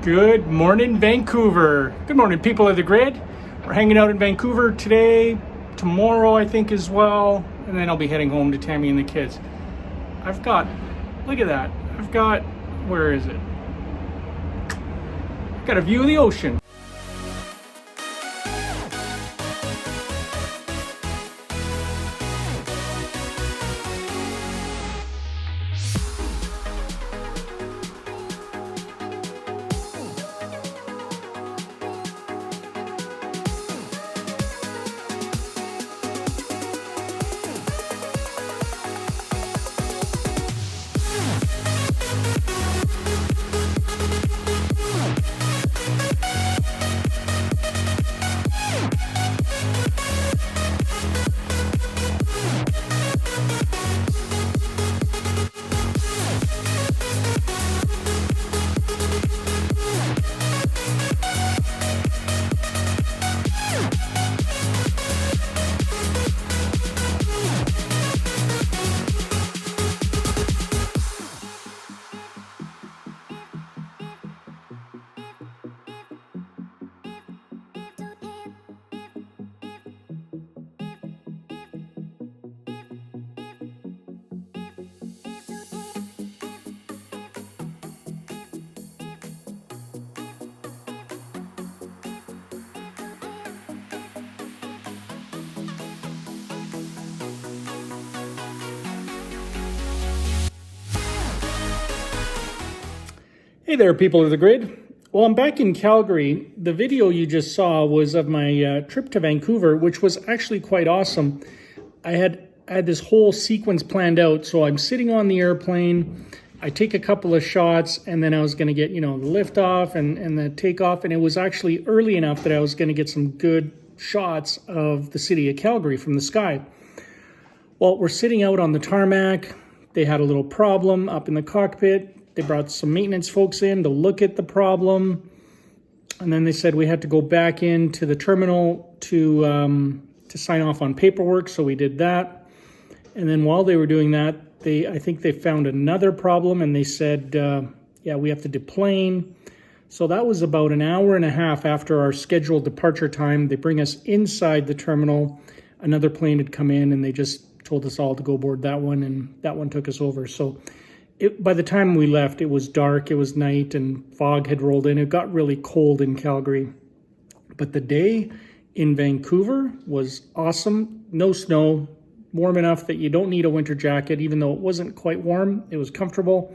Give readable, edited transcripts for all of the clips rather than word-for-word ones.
Good morning, Vancouver. Good morning, people of the grid. We're hanging out in Vancouver today, tomorrow, I think, as well. And then I'll be heading home to Tammy and the kids. Look at that. Where is it? I've got a view of the ocean. Hey there, people of the grid. Well, I'm back in Calgary. The video you just saw was of my trip to Vancouver, which was actually quite awesome. I had this whole sequence planned out. So I'm sitting on the airplane. I take a couple of shots, and then I was going to get, the lift off and the takeoff. And it was actually early enough that I was going to get some good shots of the city of Calgary from the sky. Well, we're sitting out on the tarmac. They had a little problem up in the cockpit. They brought some maintenance folks in to look at the problem. And then they said we had to go back into the terminal to sign off on paperwork. So we did that. And then while they were doing that, I think they found another problem, and they said, we have to deplane. So that was about an hour and a half after our scheduled departure time. They bring us inside the terminal. Another plane had come in, and they just told us all to go board that one, and that one took us over. So by the time we left, it was dark, it was night, and fog had rolled in. It got really cold in Calgary. But the day in Vancouver was awesome. No snow, warm enough that you don't need a winter jacket, even though it wasn't quite warm. It was comfortable.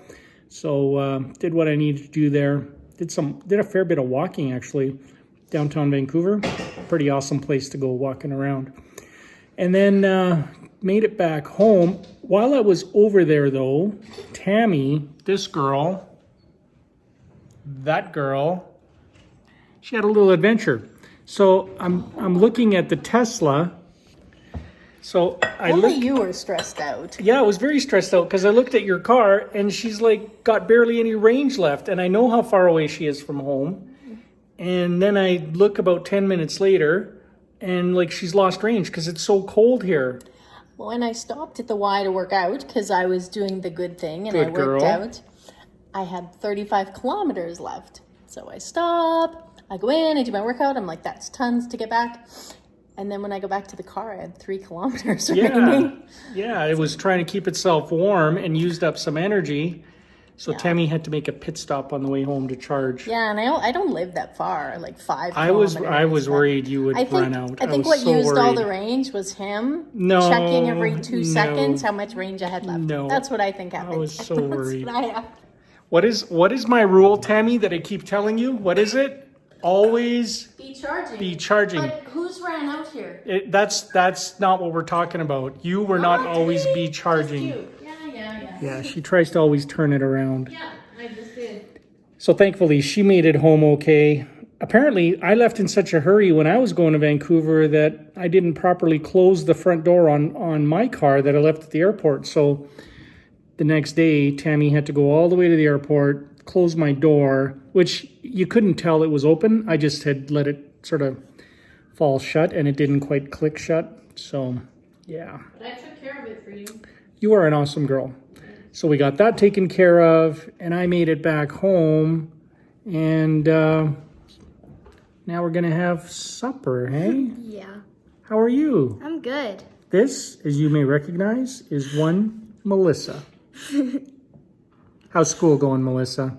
So did what I needed to do there. Did a fair bit of walking, actually, downtown Vancouver. Pretty awesome place to go walking around. And then made it back home. While I was over there, though, Tammy, this girl, that girl, she had a little adventure. So I'm looking at the Tesla. So you were stressed out. Yeah, I was very stressed out because I looked at your car and she's like got barely any range left, and I know how far away she is from home. And then I look about 10 minutes later, and like she's lost range because it's so cold here. Well, when I stopped at the Y to work out, because I was doing the good thing and I worked out, I had 35 kilometers left. So I stop, I go in, I do my workout. I'm like, that's tons to get back. And then when I go back to the car, I had 3 kilometers remaining. Yeah, it was trying to keep itself warm and used up some energy. So Tammy had to make a pit stop on the way home to charge. Yeah, and I don't live that far, like 5 kilometers. I was worried you would run out. I think what used all the range was him checking every 2 seconds how much range I had left. No. That's what I think happened. I was so worried. What is my rule, Tammy, that I keep telling you? What is it? Always be charging. But who's ran out here? That's not what we're talking about. You were not always be charging. Yeah, she tries to always turn it around. Yeah, I just did. So thankfully, she made it home okay. Apparently, I left in such a hurry when I was going to Vancouver that I didn't properly close the front door on my car that I left at the airport. So the next day, Tammy had to go all the way to the airport, close my door, which you couldn't tell it was open. I just had let it sort of fall shut, and it didn't quite click shut. So, yeah. But I took care of it for you. You are an awesome girl. So we got that taken care of, and I made it back home, And now we're going to have supper, hey? Yeah. How are you? I'm good. This, as you may recognize, is one Melissa. How's school going, Melissa?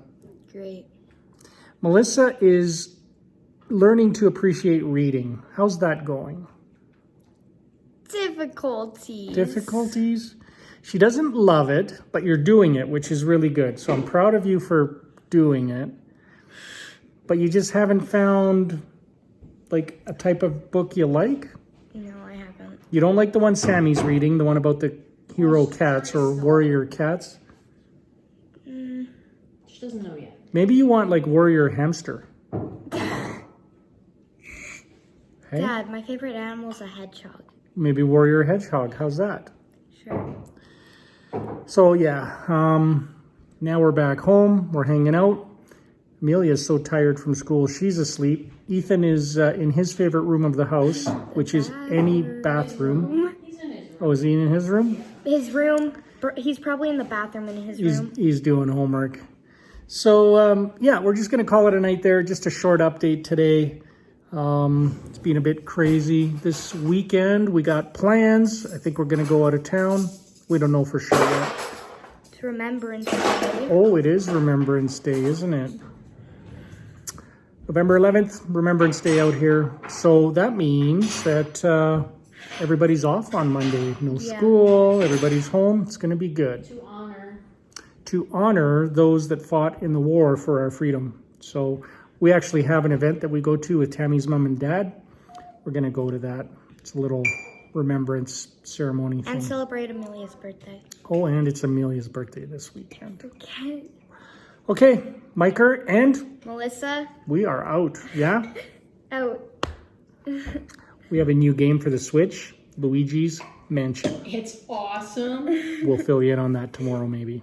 Great. Melissa is learning to appreciate reading. How's that going? Difficulties. Difficulties? She doesn't love it, but you're doing it, which is really good. So I'm proud of you for doing it. But you just haven't found like a type of book you like? No, I haven't. You don't like the one Sammy's reading, the one about the hero cats or warrior cats? She doesn't know yet. Maybe you want like warrior hamster. Hey? Dad, my favorite animal is a hedgehog. Maybe warrior hedgehog. How's that? Sure. So yeah, now we're back home. We're hanging out. Amelia's so tired from school. She's asleep. Ethan is in his favorite room of the house, which is any bathroom. He's in his room. Oh, is he in his room? His room. He's probably in the bathroom in his room. He's doing homework. So yeah, we're just going to call it a night there. Just a short update today. It's been a bit crazy this weekend. We got plans. I think we're going to go out of town. We don't know for sure yet. It's Remembrance Day. Oh, it is Remembrance Day, isn't it? November 11th, Remembrance Day out here. So that means that everybody's off on Monday. No school, everybody's home. It's going to be good. To honor those that fought in the war for our freedom. So we actually have an event that we go to with Tammy's mom and dad. We're going to go to that. It's a little remembrance ceremony thing. And celebrate Amelia's birthday. Oh, and it's Amelia's birthday this weekend. Okay. Okay, Miker and Melissa. we are out. Yeah? Out. We have a new game for the Switch, Luigi's Mansion. It's awesome. We'll fill you in on that tomorrow maybe.